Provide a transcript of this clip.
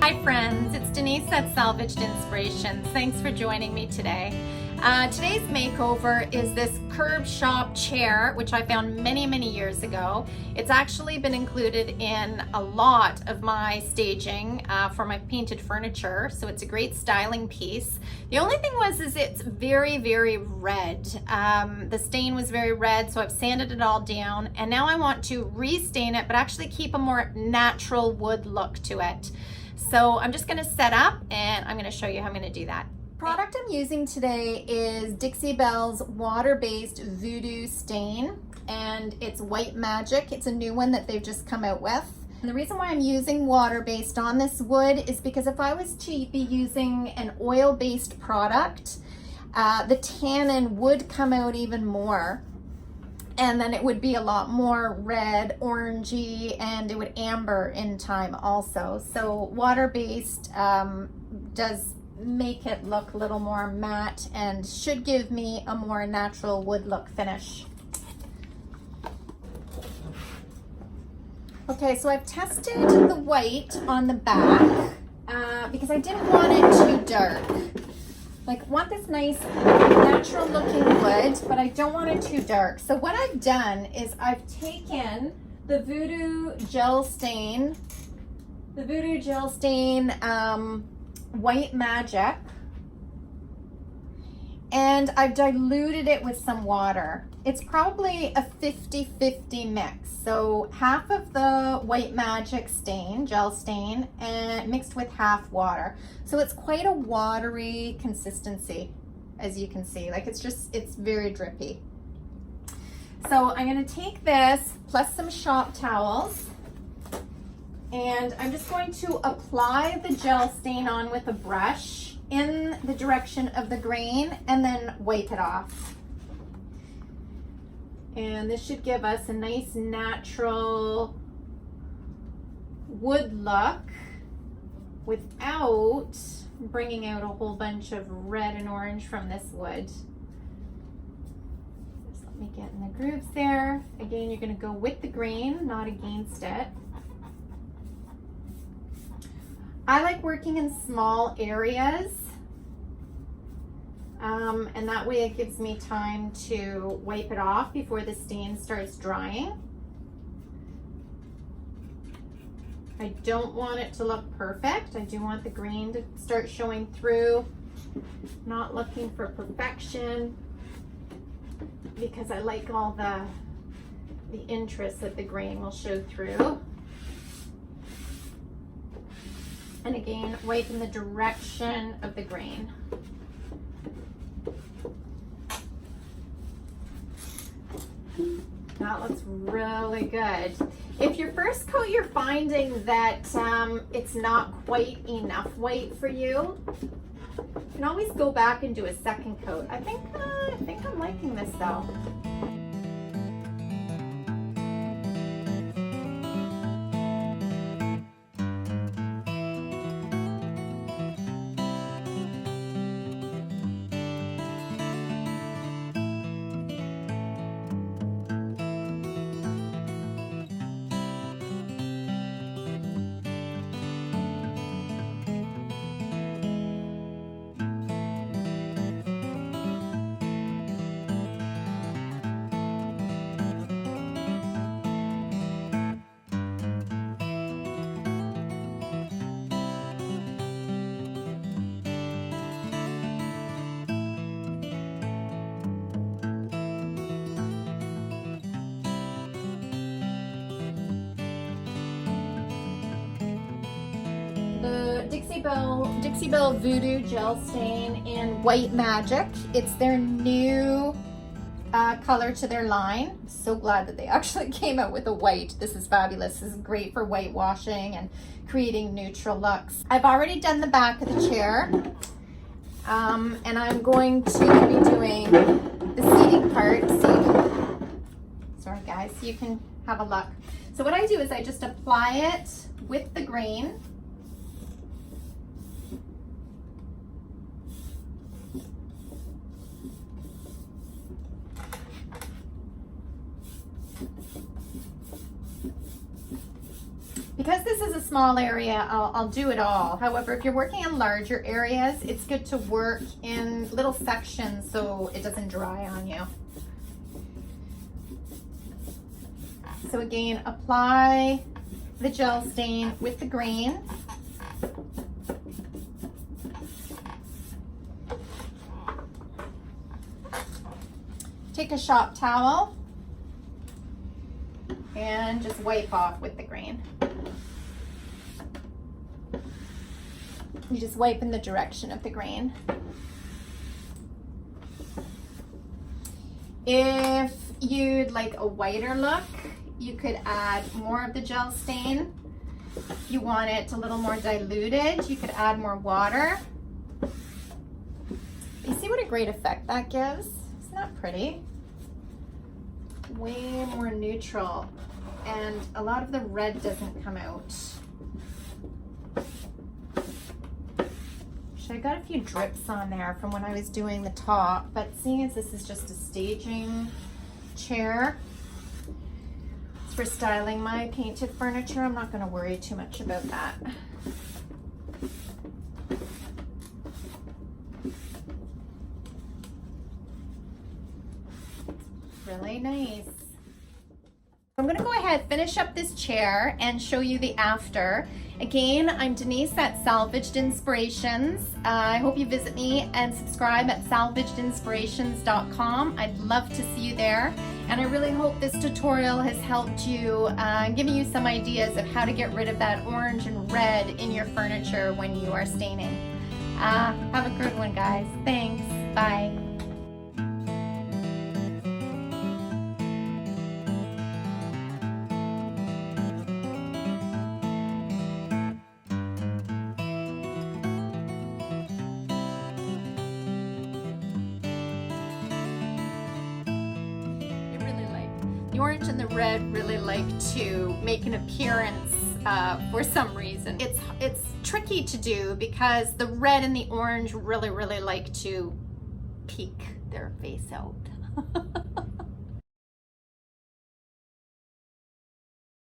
Hi friends, it's Denise at Salvaged Inspirations. Thanks for joining me today. Today's makeover is this curb shop chair, which I found many years ago. It's actually been included in a lot of my staging for my painted furniture, so it's a great styling piece. The only thing is it's very red. The stain was very red, so I've sanded it all down, and now I want to restain it, but actually keep a more natural wood look to it. So I'm just going to set up and I'm going to show you how I'm going to do that. Product I'm using today is Dixie Belle's water-based Voodoo stain, and it's White Magic. It's a new one that they've just come out with. And the reason why I'm using water-based on this wood is because if I was to be using an oil-based product, the tannin would come out even more. And then it would be a lot more red, orangey, and it would amber in time also. So water-based does make it look a little more matte and should give me a more natural wood look finish. Okay, so I've tested the white on the back because I didn't want it too dark. Like, want this nice natural looking wood, but I don't want it too dark. So what I've done is I've taken the Voodoo Gel Stain, White Magic, and I've diluted it with some water. It's probably a 50-50 mix. So half of the White Magic stain, gel stain, and mixed with half water. So it's quite a watery consistency, as you can see. Like, it's very drippy. So I'm gonna take this plus some shop towels, and I'm just going to apply the gel stain on with a brush in the direction of the grain and then wipe it off. And this should give us a nice natural wood look without bringing out a whole bunch of red and orange from this wood. Just let me get in the grooves there. Again, you're going to go with the grain, not against it. I like working in small areas, and that way it gives me time to wipe it off before the stain starts drying. I don't want it to look perfect. I do want the grain to start showing through. Not looking for perfection because I like all the interest that the grain will show through. And again, wipe in the direction of the grain. That looks really good. If your first coat you're finding that it's not quite enough white for you, you can always go back and do a second coat. I think I'm liking this though. Dixie Belle Voodoo Gel Stain in White Magic. It's their new color to their line. I'm so glad that they actually came out with a white. This is fabulous. This is great for whitewashing and creating neutral looks. I've already done the back of the chair, and I'm going to be doing the seating part. Sorry guys, you can have a look. So what I do is I just apply it with the grain. because this is a small area, I'll do it all. However, if you're working in larger areas, it's good to work in little sections so it doesn't dry on you. So again, apply the gel stain with the green. Take a shop towel and just wipe off with the green. You just wipe in the direction of the grain. If you'd like a whiter look, you could add more of the gel stain. If you want it a little more diluted, you could add more water. You see what a great effect that gives? Isn't that pretty? Way more neutral, and a lot of the red doesn't come out. I got a few drips on there from when I was doing the top, but seeing as this is just a staging chair, it's for styling my painted furniture, I'm not going to worry too much about that. Really nice. I'm going to go ahead, finish up this chair and show you the after. Again, I'm Denise at Salvaged Inspirations. I hope you visit me and subscribe at salvagedinspirations.com. I'd love to see you there. And I really hope this tutorial has helped you, giving you some ideas of how to get rid of that orange and red in your furniture when you are staining. Have a good one, guys. Thanks. Bye. The orange and the red really like to make an appearance for some reason. It's tricky to do because the red and the orange really like to peek their face out.